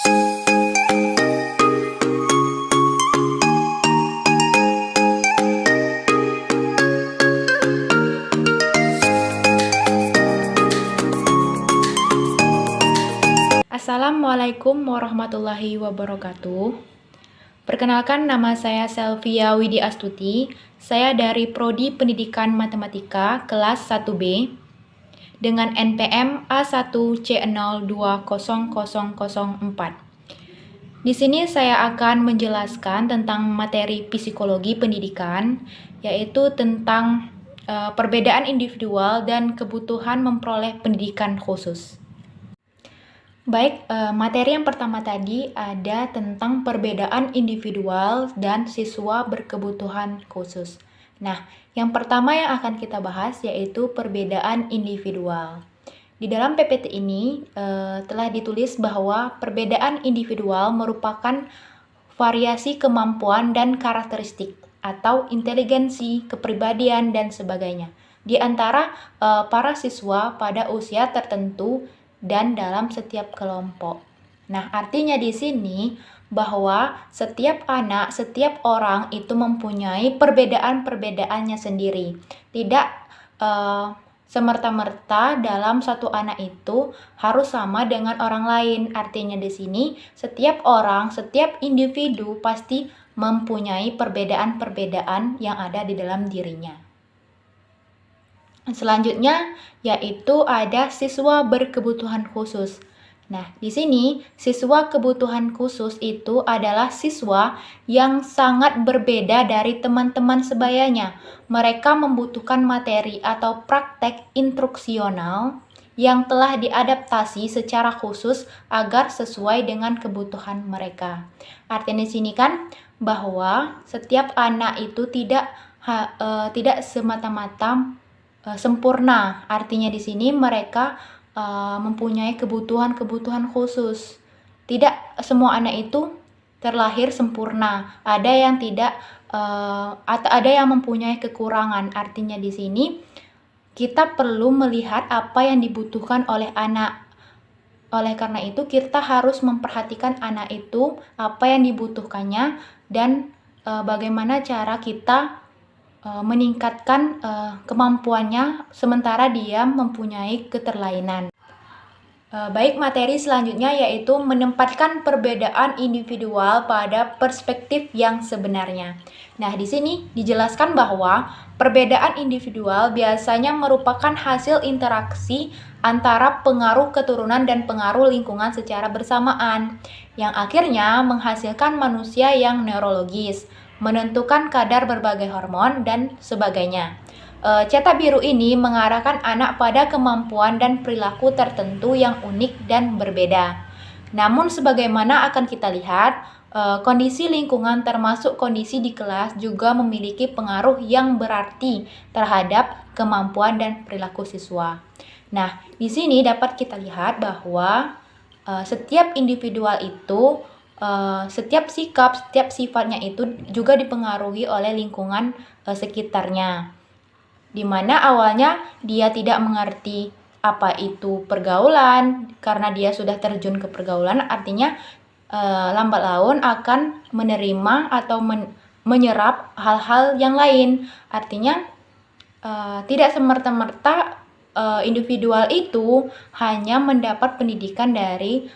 Assalamualaikum warahmatullahi wabarakatuh. Perkenalkan, nama saya Selvia Widi Astuti. Saya dari Prodi Pendidikan Matematika kelas 1B dengan NPM A1C020004. Di sini saya akan menjelaskan tentang materi psikologi pendidikan, yaitu tentang perbedaan individual dan kebutuhan memperoleh pendidikan khusus. Baik, materi yang pertama tadi ada tentang perbedaan individual dan siswa berkebutuhan khusus. Nah, yang pertama yang akan kita bahas yaitu perbedaan individual. Di dalam PPT ini telah ditulis bahwa perbedaan individual merupakan variasi kemampuan dan karakteristik atau inteligensi, kepribadian, dan sebagainya di antara para siswa pada usia tertentu dan dalam setiap kelompok. Nah, artinya di sini bahwa setiap anak, setiap orang itu mempunyai perbedaan-perbedaannya sendiri. Tidak semerta-merta dalam satu anak itu harus sama dengan orang lain. Artinya di sini setiap orang, setiap individu pasti mempunyai perbedaan-perbedaan yang ada di dalam dirinya. Selanjutnya yaitu ada siswa berkebutuhan khusus. Nah, di sini siswa kebutuhan khusus itu adalah siswa yang sangat berbeda dari teman-teman sebayanya. Mereka membutuhkan materi atau praktek instruksional yang telah diadaptasi secara khusus agar sesuai dengan kebutuhan mereka. Artinya di sini kan bahwa setiap anak itu tidak semata-mata sempurna. Artinya di sini mereka mempunyai kebutuhan-kebutuhan khusus. Tidak semua anak itu terlahir sempurna. Ada yang tidak atau ada yang mempunyai kekurangan. Artinya di sini kita perlu melihat apa yang dibutuhkan oleh anak. Oleh karena itu kita harus memperhatikan anak itu, apa yang dibutuhkannya, dan bagaimana cara kita meningkatkan kemampuannya sementara dia mempunyai keterlainan. Baik, materi selanjutnya yaitu menempatkan perbedaan individual pada perspektif yang sebenarnya. Nah, di sini dijelaskan bahwa perbedaan individual biasanya merupakan hasil interaksi antara pengaruh keturunan dan pengaruh lingkungan secara bersamaan, yang akhirnya menghasilkan manusia yang neurologis, menentukan kadar berbagai hormon, dan sebagainya. Cetak biru ini mengarahkan anak pada kemampuan dan perilaku tertentu yang unik dan berbeda. Namun sebagaimana akan kita lihat, kondisi lingkungan termasuk kondisi di kelas juga memiliki pengaruh yang berarti terhadap kemampuan dan perilaku siswa. Nah, di sini dapat kita lihat bahwa setiap individual itu setiap sikap, setiap sifatnya itu juga dipengaruhi oleh lingkungan sekitarnya. Di mana awalnya dia tidak mengerti apa itu pergaulan, karena dia sudah terjun ke pergaulan, artinya lambat laun akan menerima atau menyerap hal-hal yang lain. Artinya tidak semerta-merta individual itu hanya mendapat pendidikan dari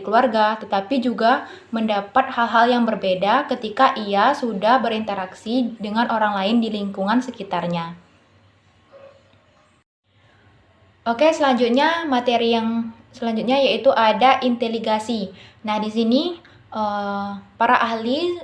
keluarga, tetapi juga mendapat hal-hal yang berbeda ketika ia sudah berinteraksi dengan orang lain di lingkungan sekitarnya. Oke, selanjutnya materi yang selanjutnya yaitu ada inteligasi. Nah, di sini para ahli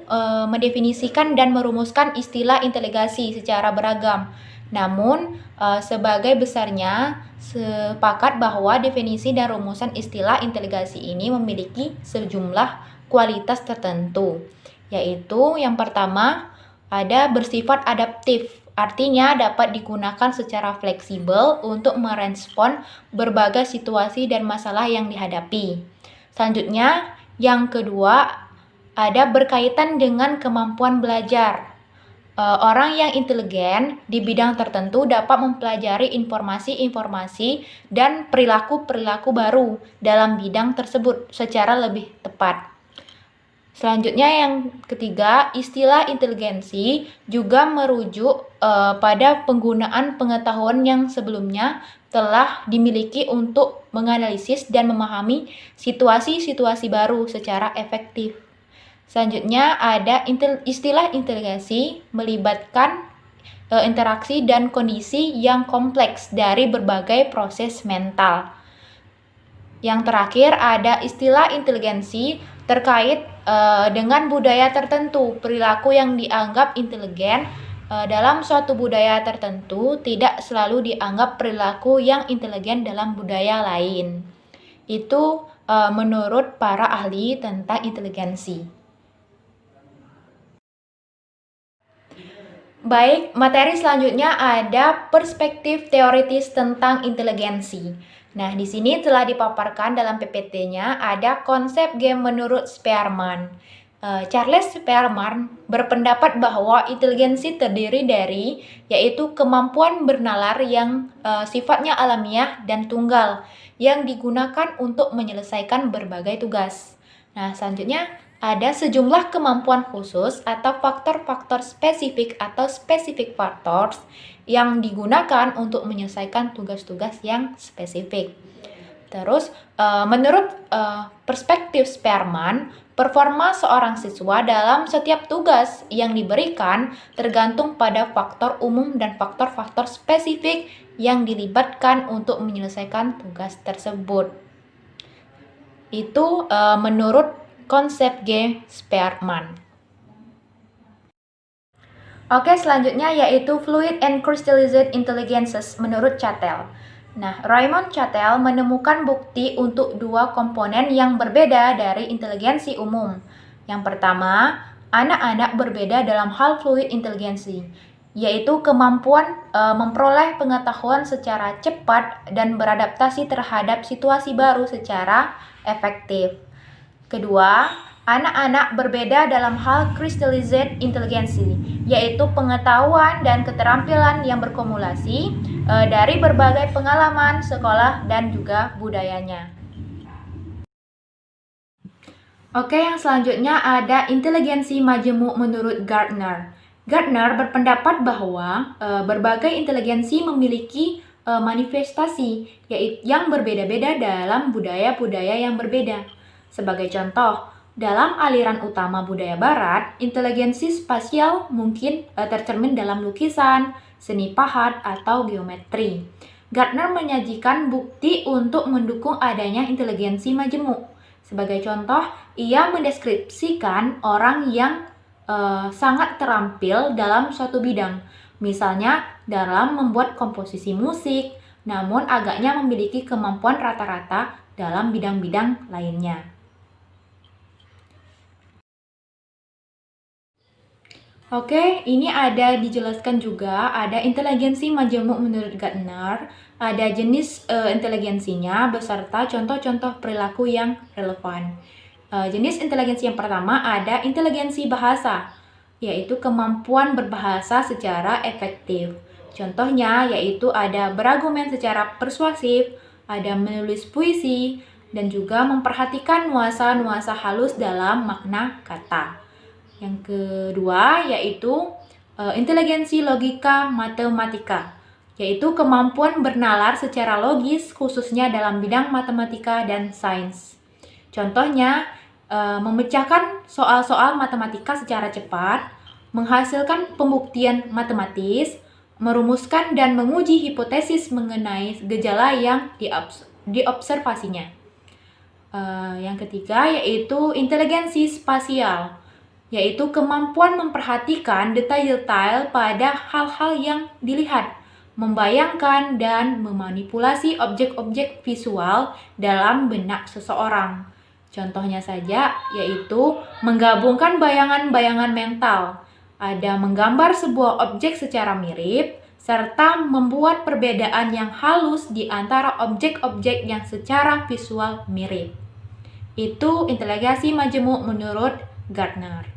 mendefinisikan dan merumuskan istilah inteligasi secara beragam. Namun, sebagai besarnya sepakat bahwa definisi dan rumusan istilah inteligasi ini memiliki sejumlah kualitas tertentu, yaitu yang pertama ada bersifat adaptif, artinya dapat digunakan secara fleksibel untuk merespon berbagai situasi dan masalah yang dihadapi. Selanjutnya, yang kedua ada berkaitan dengan kemampuan belajar. Orang yang inteligen di bidang tertentu dapat mempelajari informasi-informasi dan perilaku-perilaku baru dalam bidang tersebut secara lebih tepat. Selanjutnya yang ketiga, istilah inteligensi juga merujuk pada penggunaan pengetahuan yang sebelumnya telah dimiliki untuk menganalisis dan memahami situasi-situasi baru secara efektif. Selanjutnya ada istilah inteligensi melibatkan interaksi dan kondisi yang kompleks dari berbagai proses mental. Yang terakhir ada istilah inteligensi terkait dengan budaya tertentu. Perilaku yang dianggap inteligen dalam suatu budaya tertentu tidak selalu dianggap perilaku yang inteligen dalam budaya lain. Itu menurut para ahli tentang inteligensi. Baik, materi selanjutnya ada perspektif teoritis tentang inteligensi. Nah, di sini telah dipaparkan dalam PPT-nya ada konsep game menurut Spearman. Charles Spearman berpendapat bahwa inteligensi terdiri dari yaitu kemampuan bernalar yang sifatnya alamiah dan tunggal yang digunakan untuk menyelesaikan berbagai tugas. Nah, selanjutnya ada sejumlah kemampuan khusus atau faktor-faktor spesifik atau specific factors yang digunakan untuk menyelesaikan tugas-tugas yang spesifik. Terus, menurut perspektif Spearman, performa seorang siswa dalam setiap tugas yang diberikan tergantung pada faktor umum dan faktor-faktor spesifik yang dilibatkan untuk menyelesaikan tugas tersebut. Itu menurut konsep G. Spearman. Oke, selanjutnya yaitu Fluid and Crystallized Intelligences menurut Chattel. Nah, Raymond Chattel menemukan bukti untuk dua komponen yang berbeda dari inteligensi umum. Yang pertama, anak-anak berbeda dalam hal fluid inteligensi, yaitu kemampuan memperoleh pengetahuan secara cepat dan beradaptasi terhadap situasi baru secara efektif. Kedua, anak-anak berbeda dalam hal crystallized intelligency, yaitu pengetahuan dan keterampilan yang berkumulasi dari berbagai pengalaman, sekolah, dan juga budayanya. Oke, yang selanjutnya ada inteligensi majemuk menurut Gardner. Gardner berpendapat bahwa berbagai inteligensi memiliki manifestasi yang berbeda-beda dalam budaya-budaya yang berbeda. Sebagai contoh, dalam aliran utama budaya barat, inteligensi spasial mungkin tercermin dalam lukisan, seni pahat, atau geometri. Gardner menyajikan bukti untuk mendukung adanya inteligensi majemuk. Sebagai contoh, ia mendeskripsikan orang yang sangat terampil dalam suatu bidang, misalnya dalam membuat komposisi musik, namun agaknya memiliki kemampuan rata-rata dalam bidang-bidang lainnya. Oke, ini ada dijelaskan juga, ada inteligensi majemuk menurut Gardner, ada jenis inteligensinya beserta contoh-contoh perilaku yang relevan. Jenis inteligensi yang pertama ada inteligensi bahasa, yaitu kemampuan berbahasa secara efektif. Contohnya yaitu ada berargumen secara persuasif, ada menulis puisi, dan juga memperhatikan nuansa-nuansa halus dalam makna kata. Yang kedua yaitu inteligensi logika matematika, yaitu kemampuan bernalar secara logis khususnya dalam bidang matematika dan sains. Contohnya, memecahkan soal-soal matematika secara cepat, menghasilkan pembuktian matematis, merumuskan dan menguji hipotesis mengenai gejala yang diobservasinya. Yang ketiga yaitu inteligensi spasial, yaitu kemampuan memperhatikan detail-detail pada hal-hal yang dilihat, membayangkan dan memanipulasi objek-objek visual dalam benak seseorang. Contohnya saja yaitu menggabungkan bayangan-bayangan mental, ada menggambar sebuah objek secara mirip, serta membuat perbedaan yang halus di antara objek-objek yang secara visual mirip. Itu inteligensi majemuk menurut Gardner.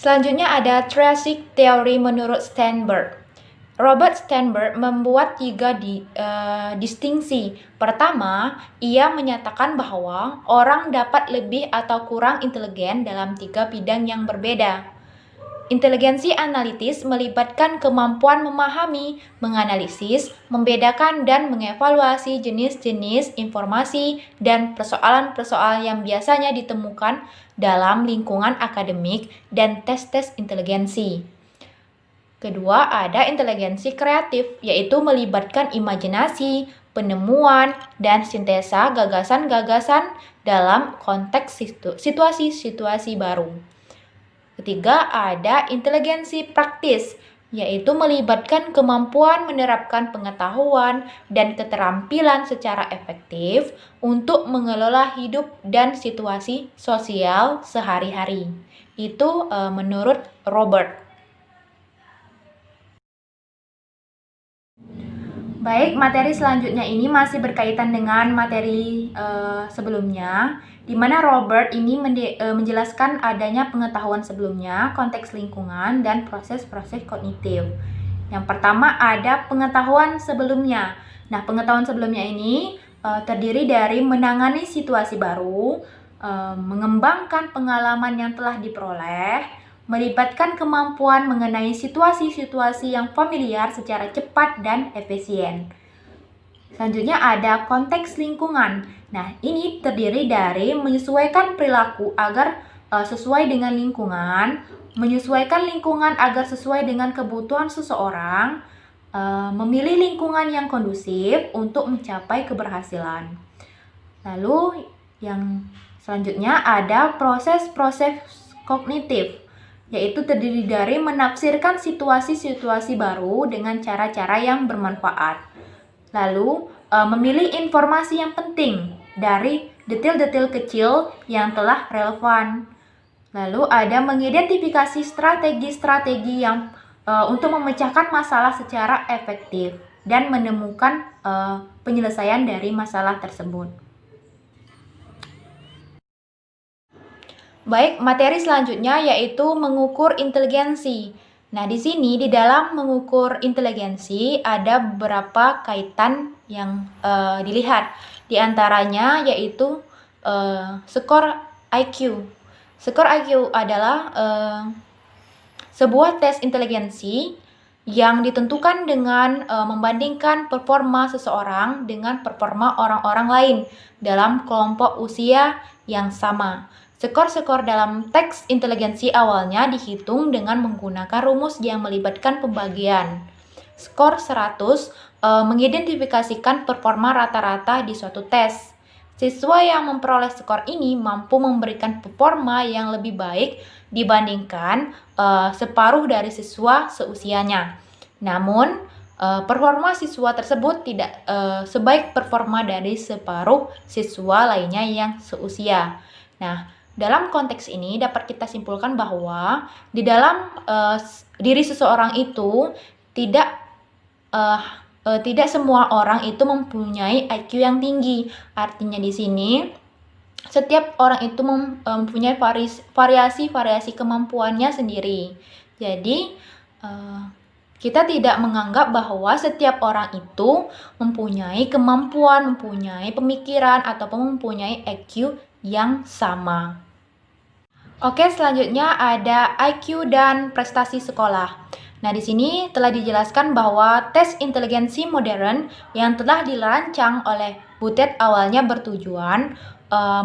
Selanjutnya ada triadic theory menurut Sternberg. Robert Sternberg membuat tiga distingsi. Pertama, ia menyatakan bahwa orang dapat lebih atau kurang inteligen dalam tiga bidang yang berbeda. Inteligensi analitis melibatkan kemampuan memahami, menganalisis, membedakan, dan mengevaluasi jenis-jenis informasi dan persoalan-persoalan yang biasanya ditemukan dalam lingkungan akademik dan tes-tes inteligensi. Kedua, ada inteligensi kreatif, yaitu melibatkan imajinasi, penemuan, dan sintesa gagasan-gagasan dalam konteks situasi-situasi baru. Ketiga, ada inteligensi praktis, yaitu melibatkan kemampuan menerapkan pengetahuan dan keterampilan secara efektif untuk mengelola hidup dan situasi sosial sehari-hari. Itu menurut Robert. Baik, materi selanjutnya ini masih berkaitan dengan materi sebelumnya, di mana Robert ini menjelaskan adanya pengetahuan sebelumnya, konteks lingkungan, dan proses-proses kognitif. Yang pertama ada pengetahuan sebelumnya. Nah, pengetahuan sebelumnya ini terdiri dari menangani situasi baru, mengembangkan pengalaman yang telah diperoleh, melibatkan kemampuan mengenai situasi-situasi yang familiar secara cepat dan efisien. Selanjutnya ada konteks lingkungan. Nah, ini terdiri dari menyesuaikan perilaku agar sesuai dengan lingkungan, menyesuaikan lingkungan agar sesuai dengan kebutuhan seseorang, memilih lingkungan yang kondusif untuk mencapai keberhasilan. Lalu yang selanjutnya ada proses-proses kognitif, yaitu terdiri dari menafsirkan situasi-situasi baru dengan cara-cara yang bermanfaat. Lalu, memilih informasi yang penting dari detail-detail kecil yang telah relevan. Lalu, ada mengidentifikasi strategi-strategi yang untuk memecahkan masalah secara efektif dan menemukan penyelesaian dari masalah tersebut. Baik, materi selanjutnya yaitu mengukur inteligensi. Nah, di sini di dalam mengukur inteligensi ada beberapa kaitan yang dilihat. Di antaranya yaitu skor IQ. Skor IQ adalah sebuah tes inteligensi yang ditentukan dengan membandingkan performa seseorang dengan performa orang-orang lain dalam kelompok usia yang sama. Skor-skor dalam teks inteligensi awalnya dihitung dengan menggunakan rumus yang melibatkan pembagian. Skor 100 mengidentifikasikan performa rata-rata di suatu tes. Siswa yang memperoleh skor ini mampu memberikan performa yang lebih baik dibandingkan separuh dari siswa seusianya. Namun, performa siswa tersebut tidak sebaik performa dari separuh siswa lainnya yang seusia. Nah, dalam konteks ini dapat kita simpulkan bahwa di dalam diri seseorang itu tidak semua orang itu mempunyai IQ yang tinggi. Artinya di sini setiap orang itu mempunyai variasi kemampuannya sendiri. Jadi kita tidak menganggap bahwa setiap orang itu mempunyai kemampuan, mempunyai pemikiran, ataupun mempunyai IQ yang sama. Oke, selanjutnya ada IQ dan prestasi sekolah. Nah, di sini telah dijelaskan bahwa tes inteligensi modern yang telah dirancang oleh Butet awalnya bertujuan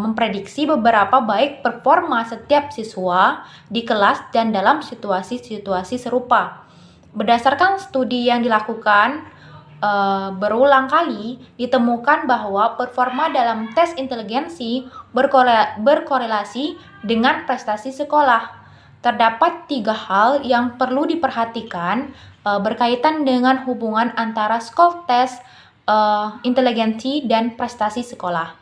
memprediksi beberapa baik performa setiap siswa di kelas dan dalam situasi-situasi serupa. Berdasarkan studi yang dilakukan berulang kali ditemukan bahwa performa dalam tes inteligensi berkorelasi dengan prestasi sekolah. Terdapat 3 hal yang perlu diperhatikan berkaitan dengan hubungan antara skor tes inteligensi dan prestasi sekolah.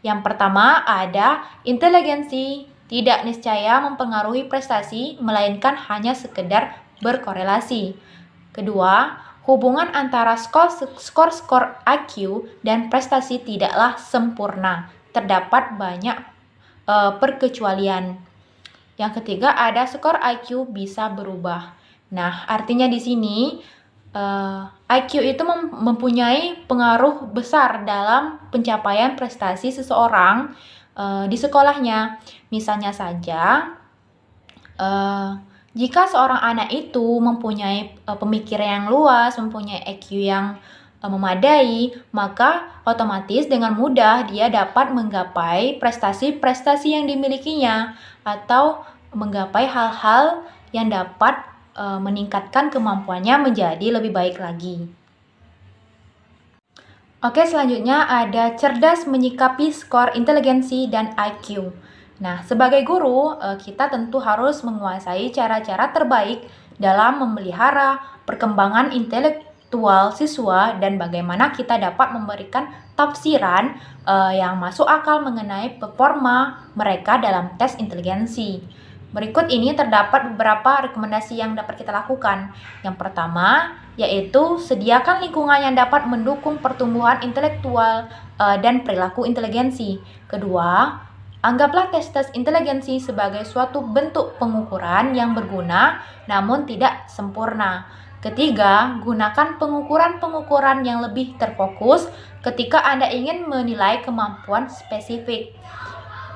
Yang pertama ada inteligensi tidak niscaya mempengaruhi prestasi, melainkan hanya sekedar berkorelasi. Kedua, hubungan antara skor IQ dan prestasi tidaklah sempurna. Terdapat banyak perkecualian. Yang ketiga ada skor IQ bisa berubah. Nah, artinya di sini IQ itu mempunyai pengaruh besar dalam pencapaian prestasi seseorang di sekolahnya. Misalnya saja, jika seorang anak itu mempunyai pemikiran yang luas, mempunyai IQ yang memadai, maka otomatis dengan mudah dia dapat menggapai prestasi-prestasi yang dimilikinya atau menggapai hal-hal yang dapat meningkatkan kemampuannya menjadi lebih baik lagi. Oke, selanjutnya ada cerdas menyikapi skor inteligensi dan IQ. Nah, sebagai guru, kita tentu harus menguasai cara-cara terbaik dalam memelihara perkembangan intelektual siswa dan bagaimana kita dapat memberikan tafsiran yang masuk akal mengenai performa mereka dalam tes inteligensi. Berikut ini terdapat beberapa rekomendasi yang dapat kita lakukan. Yang pertama, yaitu sediakan lingkungan yang dapat mendukung pertumbuhan intelektual dan perilaku inteligensi. Kedua, anggaplah tes-tes inteligensi sebagai suatu bentuk pengukuran yang berguna namun tidak sempurna. Ketiga, gunakan pengukuran-pengukuran yang lebih terfokus ketika Anda ingin menilai kemampuan spesifik.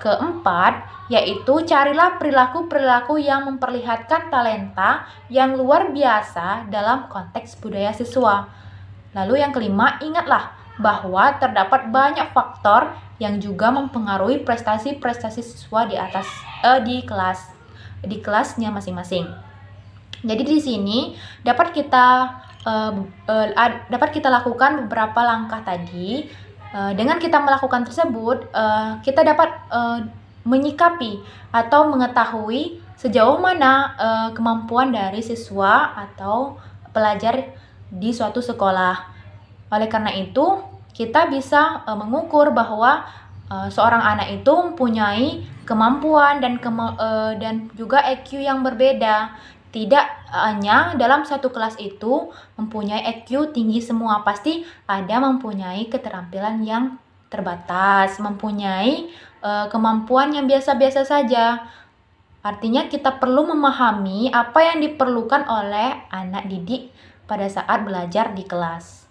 Keempat, yaitu carilah perilaku-perilaku yang memperlihatkan talenta yang luar biasa dalam konteks budaya siswa. Lalu yang kelima, ingatlah bahwa terdapat banyak faktor yang juga mempengaruhi prestasi-prestasi siswa di kelasnya masing-masing. Jadi di sini dapat kita lakukan beberapa langkah tadi. Dengan kita melakukan tersebut, kita dapat menyikapi atau mengetahui sejauh mana kemampuan dari siswa atau pelajar di suatu sekolah. Oleh karena itu, kita bisa mengukur bahwa seorang anak itu mempunyai kemampuan dan juga IQ yang berbeda. Tidak hanya dalam satu kelas itu mempunyai IQ tinggi semua, pasti ada mempunyai keterampilan yang terbatas, mempunyai kemampuan yang biasa-biasa saja. Artinya kita perlu memahami apa yang diperlukan oleh anak didik pada saat belajar di kelas.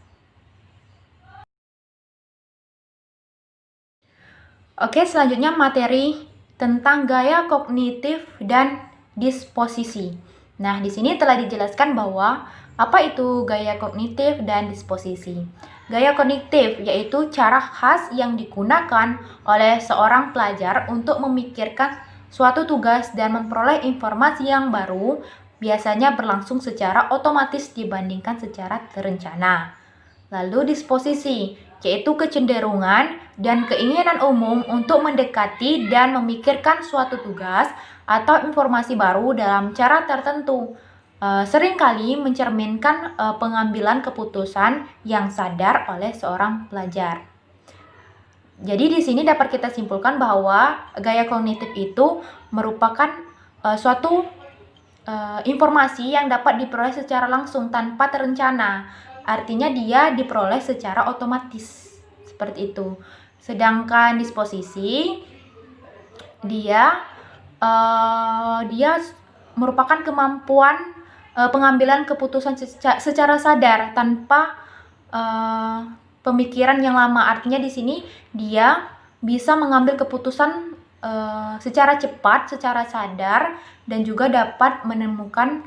Oke, selanjutnya materi tentang gaya kognitif dan disposisi. Nah, di sini telah dijelaskan bahwa apa itu gaya kognitif dan disposisi. Gaya kognitif yaitu cara khas yang digunakan oleh seorang pelajar untuk memikirkan suatu tugas dan memperoleh informasi yang baru, biasanya berlangsung secara otomatis dibandingkan secara terencana. Lalu disposisi yaitu kecenderungan dan keinginan umum untuk mendekati dan memikirkan suatu tugas atau informasi baru dalam cara tertentu. Seringkali mencerminkan pengambilan keputusan yang sadar oleh seorang pelajar. Jadi di sini dapat kita simpulkan bahwa gaya kognitif itu merupakan suatu informasi yang dapat diperoleh secara langsung tanpa terencana. Artinya dia diperoleh secara otomatis. Seperti itu. Sedangkan disposisi dia merupakan kemampuan pengambilan keputusan secara sadar tanpa pemikiran yang lama. Artinya di sini dia bisa mengambil keputusan secara cepat, secara sadar, dan juga dapat menemukan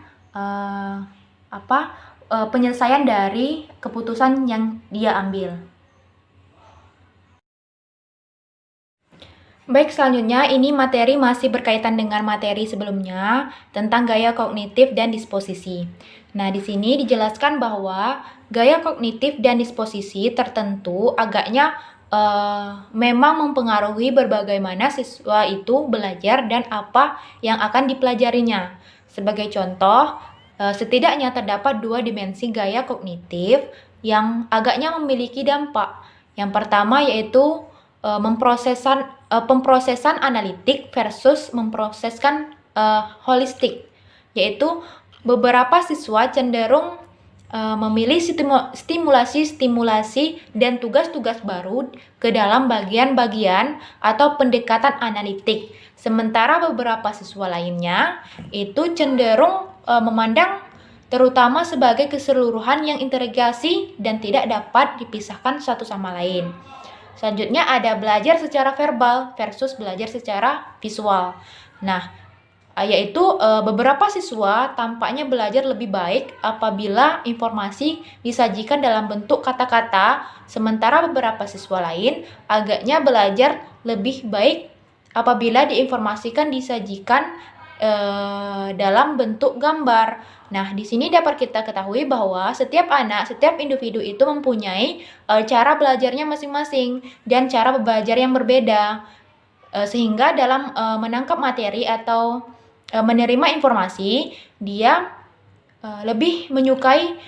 penyelesaian dari keputusan yang dia ambil. Baik, selanjutnya ini materi masih berkaitan dengan materi sebelumnya tentang gaya kognitif dan disposisi. Nah, di sini dijelaskan bahwa gaya kognitif dan disposisi tertentu agaknya memang mempengaruhi bagaimana siswa itu belajar dan apa yang akan dipelajarinya. Sebagai contoh, setidaknya terdapat 2 dimensi gaya kognitif yang agaknya memiliki dampak. Yang pertama yaitu pemrosesan analitik versus memproseskan holistik, yaitu beberapa siswa cenderung memilih stimulasi-stimulasi dan tugas-tugas baru ke dalam bagian-bagian atau pendekatan analitik. Sementara beberapa siswa lainnya itu cenderung memandang terutama sebagai keseluruhan yang integrasi dan tidak dapat dipisahkan satu sama lain. Selanjutnya ada belajar secara verbal versus belajar secara visual. Nah, yaitu beberapa siswa tampaknya belajar lebih baik apabila informasi disajikan dalam bentuk kata-kata, sementara beberapa siswa lain agaknya belajar lebih baik apabila disajikan dalam bentuk gambar. Nah, di sini dapat kita ketahui bahwa setiap individu itu mempunyai cara belajarnya masing-masing dan cara belajar yang berbeda. Sehingga dalam menangkap materi atau menerima informasi, dia lebih menyukai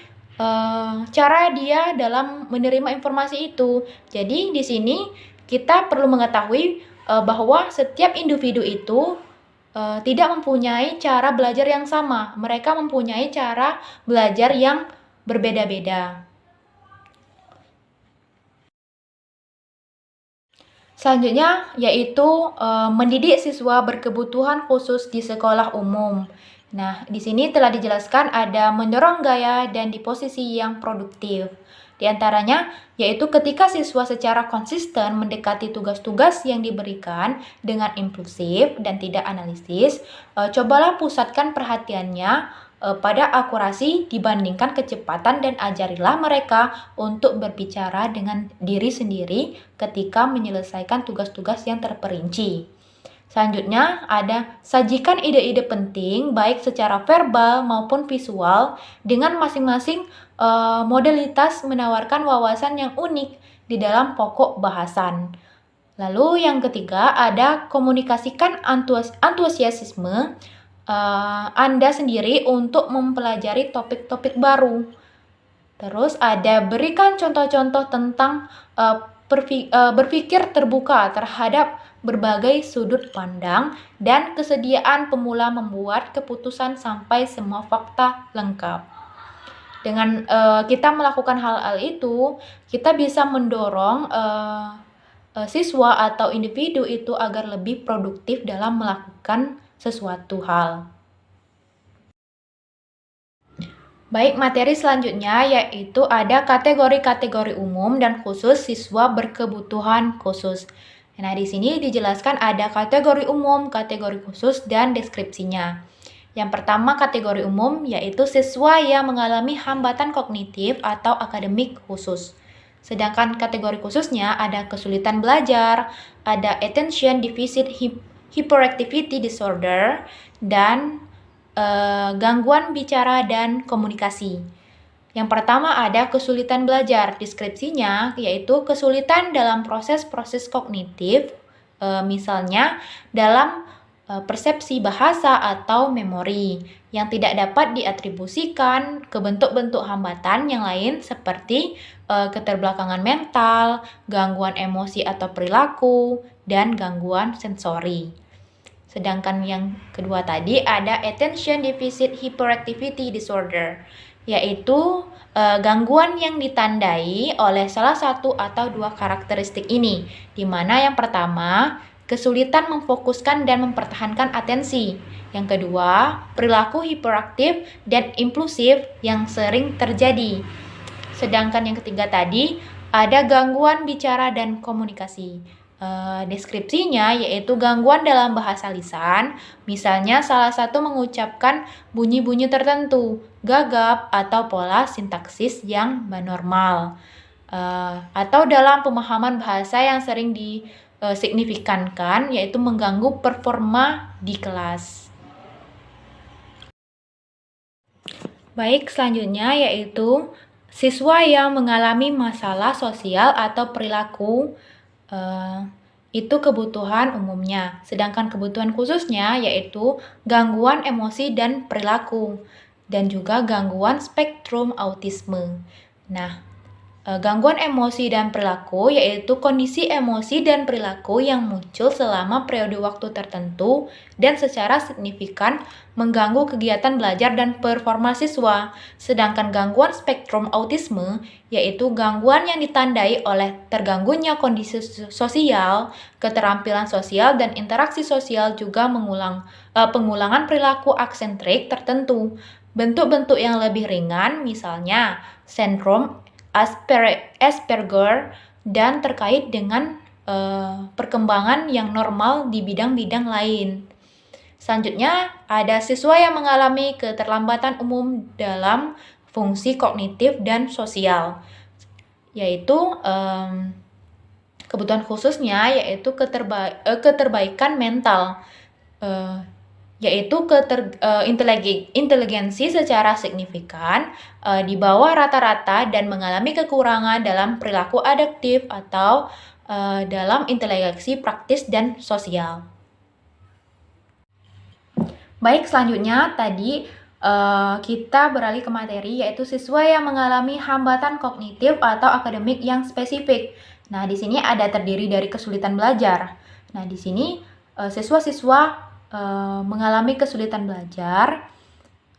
cara dia dalam menerima informasi itu. Jadi di sini kita perlu mengetahui bahwa setiap individu itu tidak mempunyai cara belajar yang sama. Mereka mempunyai cara belajar yang berbeda-beda. Selanjutnya yaitu mendidik siswa berkebutuhan khusus di sekolah umum. Nah, di sini telah dijelaskan ada mendorong gaya dan di posisi yang produktif. Di antaranya yaitu ketika siswa secara konsisten mendekati tugas-tugas yang diberikan dengan impulsif dan tidak analisis, cobalah pusatkan perhatiannya pada akurasi dibandingkan kecepatan dan ajarilah mereka untuk berbicara dengan diri sendiri ketika menyelesaikan tugas-tugas yang terperinci. Selanjutnya ada sajikan ide-ide penting baik secara verbal maupun visual dengan masing-masing modalitas menawarkan wawasan yang unik di dalam pokok bahasan. Lalu yang ketiga ada komunikasikan antusiasme Anda sendiri untuk mempelajari topik-topik baru. Terus ada berikan contoh-contoh tentang berpikir terbuka terhadap berbagai sudut pandang dan kesediaan pemula membuat keputusan sampai semua fakta lengkap. Dengan kita melakukan hal-hal itu, kita bisa mendorong siswa atau individu itu agar lebih produktif dalam melakukan sesuatu hal. Baik, materi selanjutnya yaitu ada kategori-kategori umum dan khusus siswa berkebutuhan khusus. Nah, di sini dijelaskan ada kategori umum, kategori khusus, dan deskripsinya. Yang pertama kategori umum yaitu siswa yang mengalami hambatan kognitif atau akademik khusus. Sedangkan kategori khususnya ada kesulitan belajar, ada attention deficit hyperactivity disorder, dan gangguan bicara dan komunikasi. Yang pertama ada kesulitan belajar, deskripsinya yaitu kesulitan dalam proses-proses kognitif, misalnya dalam persepsi bahasa atau memori yang tidak dapat diatribusikan ke bentuk-bentuk hambatan yang lain seperti keterbelakangan mental, gangguan emosi atau perilaku, dan gangguan sensori. Sedangkan yang kedua tadi ada attention deficit hyperactivity disorder, yaitu gangguan yang ditandai oleh salah satu atau dua karakteristik ini, di mana yang pertama kesulitan memfokuskan dan mempertahankan atensi. Yang kedua, perilaku hiperaktif dan impulsif yang sering terjadi. Sedangkan yang ketiga tadi, ada gangguan bicara dan komunikasi. Deskripsinya yaitu gangguan dalam bahasa lisan, misalnya salah satu mengucapkan bunyi-bunyi tertentu, gagap, atau pola sintaksis yang anormal. Atau dalam pemahaman bahasa yang sering signifikankan yaitu mengganggu performa di kelas. Baik, selanjutnya yaitu siswa yang mengalami masalah sosial atau perilaku, itu kebutuhan umumnya. Sedangkan kebutuhan khususnya yaitu gangguan emosi dan perilaku dan juga gangguan spektrum autisme. Nah, Gangguan emosi dan perilaku yaitu kondisi emosi dan perilaku yang muncul selama periode waktu tertentu dan secara signifikan mengganggu kegiatan belajar dan performa siswa. Sedangkan gangguan spektrum autisme yaitu gangguan yang ditandai oleh terganggunya kondisi sosial, keterampilan sosial, dan interaksi sosial juga pengulangan perilaku aksentrik tertentu. Bentuk-bentuk yang lebih ringan misalnya sindrom Asperger dan terkait dengan perkembangan yang normal di bidang-bidang lain. Selanjutnya, ada siswa yang mengalami keterlambatan umum dalam fungsi kognitif dan sosial, yaitu kebutuhan khususnya yaitu keterbaikan mental, yaitu inteligensi secara signifikan di bawah rata-rata dan mengalami kekurangan dalam perilaku adaptif atau dalam interaksi praktis dan sosial. Baik, selanjutnya tadi kita beralih ke materi yaitu siswa yang mengalami hambatan kognitif atau akademik yang spesifik. Nah, di sini ada terdiri dari kesulitan belajar. Nah, di sini siswa-siswa mengalami kesulitan belajar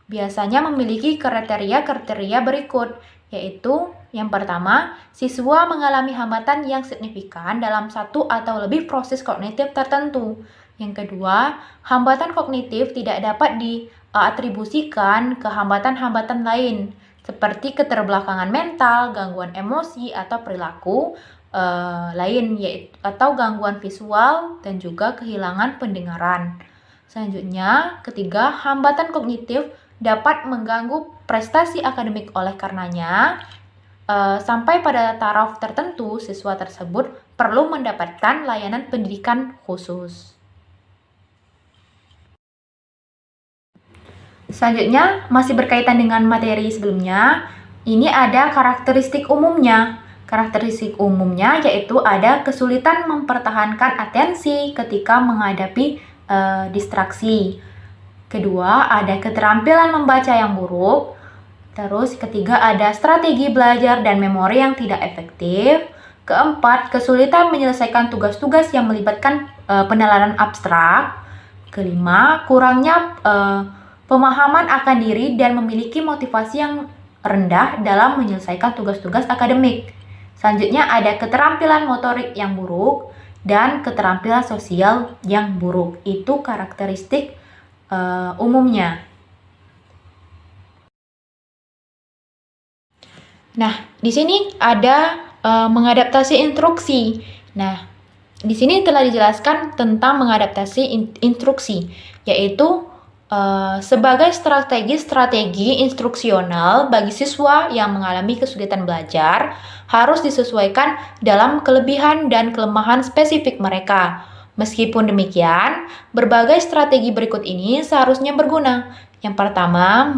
biasanya memiliki kriteria-kriteria berikut, yaitu yang pertama, siswa mengalami hambatan yang signifikan dalam satu atau lebih proses kognitif tertentu. Yang kedua, hambatan kognitif tidak dapat diatribusikan ke hambatan-hambatan lain, seperti keterbelakangan mental, gangguan emosi, atau perilaku lain, atau gangguan visual dan juga kehilangan pendengaran. Selanjutnya, ketiga, hambatan kognitif dapat mengganggu prestasi akademik oleh karenanya, sampai pada taraf tertentu, siswa tersebut perlu mendapatkan layanan pendidikan khusus. Selanjutnya, masih berkaitan dengan materi sebelumnya, ini ada karakteristik umumnya. Karakteristik umumnya yaitu ada kesulitan mempertahankan atensi ketika menghadapi distraksi. Kedua, ada keterampilan membaca yang buruk. Terus, ketiga, ada strategi belajar dan memori yang tidak efektif. Keempat, kesulitan menyelesaikan tugas-tugas yang melibatkan penalaran abstrak. Kelima, kurangnya pemahaman akan diri dan memiliki motivasi yang rendah dalam menyelesaikan tugas-tugas akademik. Selanjutnya, ada keterampilan motorik yang buruk dan keterampilan sosial yang buruk. Itu karakteristik umumnya. Nah, di sini ada mengadaptasi instruksi. Nah, di sini telah dijelaskan tentang mengadaptasi instruksi, yaitu sebagai strategi instruksional bagi siswa yang mengalami kesulitan belajar harus disesuaikan dalam kelebihan dan kelemahan spesifik mereka. Meskipun demikian, berbagai strategi berikut ini seharusnya berguna. Yang pertama,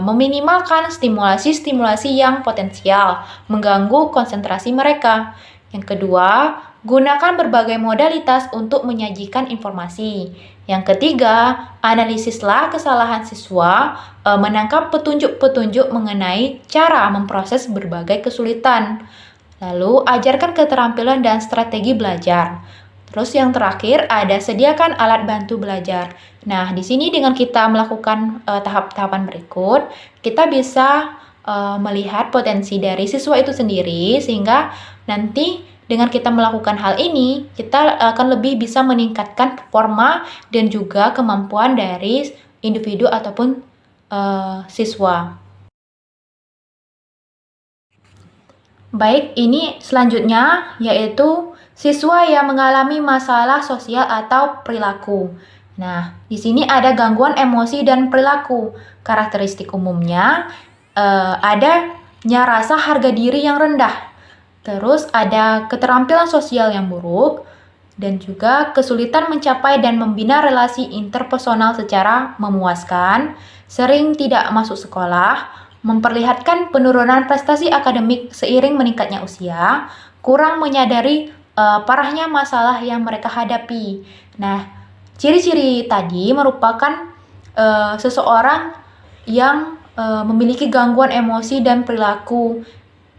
meminimalkan stimulasi-stimulasi yang potensial mengganggu konsentrasi mereka. Yang kedua, gunakan berbagai modalitas untuk menyajikan informasi. Yang ketiga, analisislah kesalahan siswa, menangkap petunjuk-petunjuk mengenai cara memproses berbagai kesulitan. Lalu, ajarkan keterampilan dan strategi belajar. Terus yang terakhir ada sediakan alat bantu belajar. Nah, di sini dengan kita melakukan tahap-tahapan berikut, kita bisa melihat potensi dari siswa itu sendiri, sehingga nanti dengan kita melakukan hal ini, kita akan lebih bisa meningkatkan performa dan juga kemampuan dari individu ataupun siswa. Baik, ini selanjutnya yaitu siswa yang mengalami masalah sosial atau perilaku. Nah, di sini ada gangguan emosi dan perilaku. Karakteristik umumnya adanya rasa harga diri yang rendah. Terus ada keterampilan sosial yang buruk dan juga kesulitan mencapai dan membina relasi interpersonal secara memuaskan, sering tidak masuk sekolah, memperlihatkan penurunan prestasi akademik seiring meningkatnya usia, kurang menyadari parahnya masalah yang mereka hadapi. Nah, ciri-ciri tadi merupakan seseorang yang memiliki gangguan emosi dan perilaku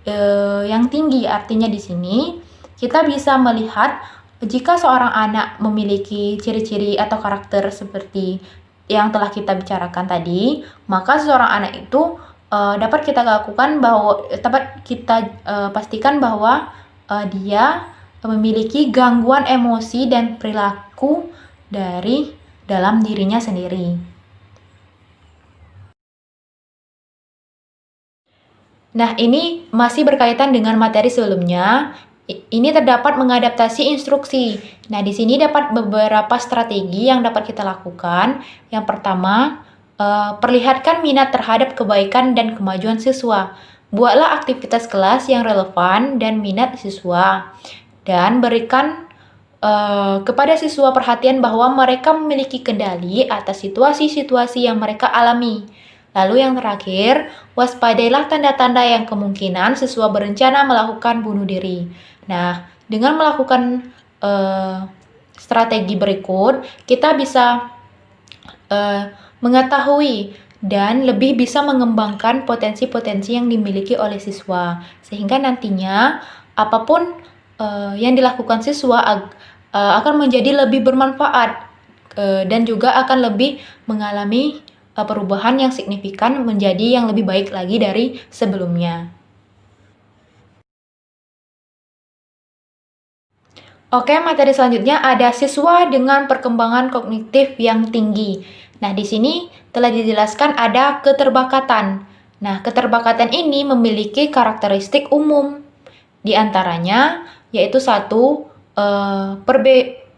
yang tinggi. Artinya di sini kita bisa melihat jika seorang anak memiliki ciri-ciri atau karakter seperti yang telah kita bicarakan tadi, maka seorang anak itu dapat kita pastikan bahwa dia memiliki gangguan emosi dan perilaku dari dalam dirinya sendiri. Nah, ini masih berkaitan dengan materi sebelumnya. Ini terdapat mengadaptasi instruksi. Nah, di sini dapat beberapa strategi yang dapat kita lakukan. Yang pertama, perlihatkan minat terhadap kebaikan dan kemajuan siswa. Buatlah aktivitas kelas yang relevan dan minat siswa. Dan berikan kepada siswa perhatian bahwa mereka memiliki kendali atas situasi-situasi yang mereka alami. Lalu yang terakhir, waspadailah tanda-tanda yang kemungkinan siswa berencana melakukan bunuh diri. Nah, dengan melakukan strategi berikut, kita bisa mengetahui dan lebih bisa mengembangkan potensi-potensi yang dimiliki oleh siswa. Sehingga nantinya apapun yang dilakukan siswa akan menjadi lebih bermanfaat dan juga akan lebih mengalami perubahan yang signifikan menjadi yang lebih baik lagi dari sebelumnya. Oke, materi selanjutnya ada siswa dengan perkembangan kognitif yang tinggi. Nah, di sini telah dijelaskan ada keterbakatan. Nah, keterbakatan ini memiliki karakteristik umum. Di antaranya yaitu satu,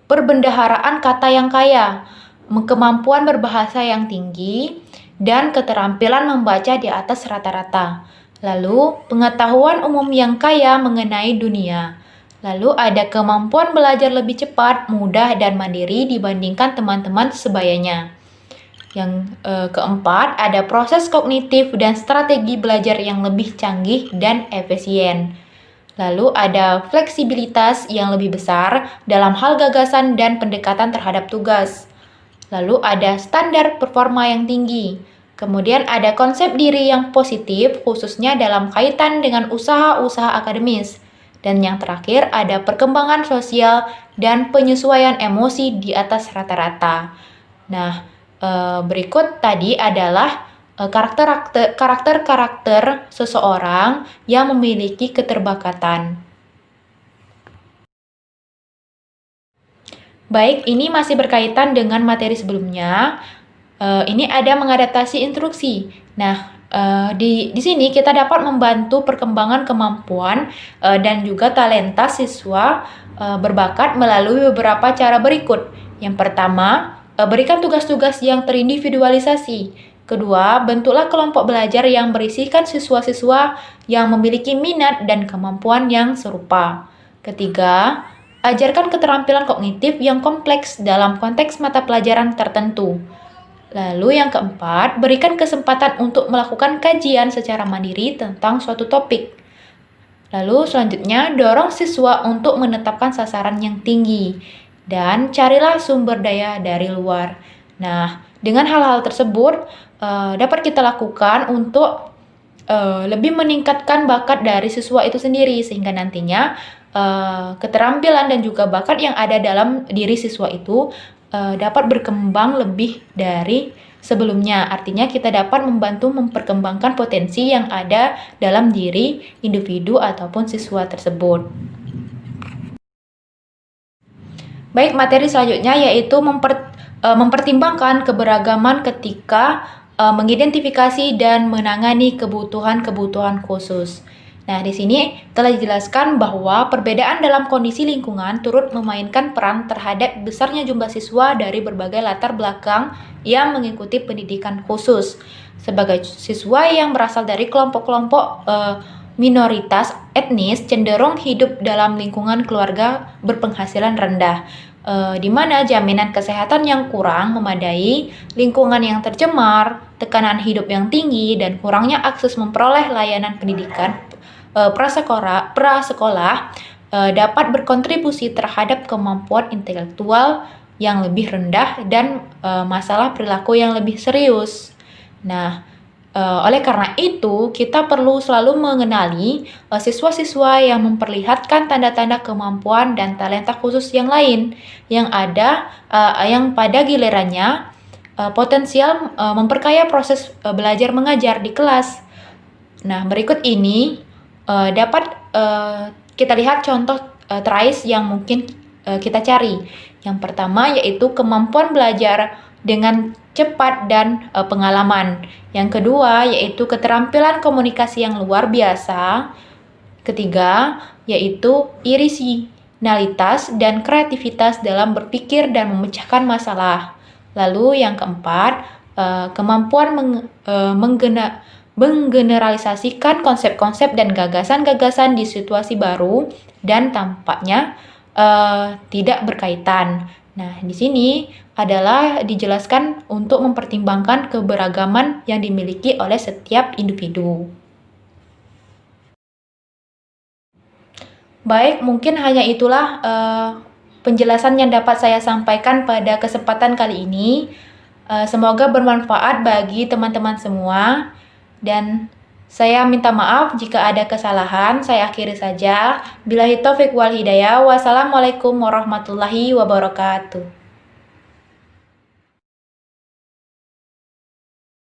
perbendaharaan kata yang kaya, kemampuan berbahasa yang tinggi, dan keterampilan membaca di atas rata-rata. Lalu, pengetahuan umum yang kaya mengenai dunia. Lalu, ada kemampuan belajar lebih cepat, mudah, dan mandiri dibandingkan teman-teman sebayanya. Yang keempat, ada proses kognitif dan strategi belajar yang lebih canggih dan efisien. Lalu ada fleksibilitas yang lebih besar dalam hal gagasan dan pendekatan terhadap tugas. Lalu ada standar performa yang tinggi. Kemudian ada konsep diri yang positif khususnya dalam kaitan dengan usaha-usaha akademis. Dan yang terakhir ada perkembangan sosial dan penyesuaian emosi di atas rata-rata. Nah, berikut tadi adalah karakter-karakter seseorang yang memiliki keterbakatan. Baik, ini masih berkaitan dengan materi sebelumnya. Ini ada mengadaptasi instruksi. Nah, di sini kita dapat membantu perkembangan kemampuan dan juga talenta siswa berbakat melalui beberapa cara berikut. Yang pertama, berikan tugas-tugas yang terindividualisasi. Kedua, bentuklah kelompok belajar yang berisikan siswa-siswa yang memiliki minat dan kemampuan yang serupa. Ketiga, ajarkan keterampilan kognitif yang kompleks dalam konteks mata pelajaran tertentu. Lalu yang keempat, berikan kesempatan untuk melakukan kajian secara mandiri tentang suatu topik. Lalu selanjutnya, dorong siswa untuk menetapkan sasaran yang tinggi. Dan carilah sumber daya dari luar. Nah, dengan hal-hal tersebut, dapat kita lakukan untuk lebih meningkatkan bakat dari siswa itu sendiri. Sehingga nantinya keterampilan dan juga bakat yang ada dalam diri siswa itu dapat berkembang lebih dari sebelumnya. Artinya kita dapat membantu memperkembangkan potensi yang ada dalam diri individu ataupun siswa tersebut. Baik, materi selanjutnya yaitu mempertimbangkan keberagaman ketika mengidentifikasi dan menangani kebutuhan-kebutuhan khusus. Nah, di sini telah dijelaskan bahwa perbedaan dalam kondisi lingkungan turut memainkan peran terhadap besarnya jumlah siswa dari berbagai latar belakang yang mengikuti pendidikan khusus. Sebagai siswa yang berasal dari kelompok-kelompok minoritas etnis cenderung hidup dalam lingkungan keluarga berpenghasilan rendah, di mana jaminan kesehatan yang kurang memadai, lingkungan yang tercemar, tekanan hidup yang tinggi, dan kurangnya akses memperoleh layanan pendidikan prasekolah dapat berkontribusi terhadap kemampuan intelektual yang lebih rendah dan masalah perilaku yang lebih serius. Nah, Oleh karena itu, kita perlu selalu mengenali siswa-siswa yang memperlihatkan tanda-tanda kemampuan dan talenta khusus yang lain yang pada gilirannya potensial memperkaya proses belajar mengajar di kelas. Nah, berikut ini dapat kita lihat contoh TRICE yang mungkin kita cari. Yang pertama yaitu kemampuan belajar dengan cepat dan pengalaman. Yang kedua yaitu keterampilan komunikasi yang luar biasa. Ketiga yaitu orisinalitas dan kreativitas dalam berpikir dan memecahkan masalah. Lalu yang keempat, kemampuan menggeneralisasikan konsep-konsep dan gagasan-gagasan di situasi baru dan tampaknya tidak berkaitan. Nah, di sini adalah dijelaskan untuk mempertimbangkan keberagaman yang dimiliki oleh setiap individu. Baik, mungkin hanya itulah penjelasan yang dapat saya sampaikan pada kesempatan kali ini. Semoga bermanfaat bagi teman-teman semua. Dan saya minta maaf jika ada kesalahan. Saya akhiri saja. Billahi taufiq wal hidayah. Wassalamualaikum warahmatullahi wabarakatuh.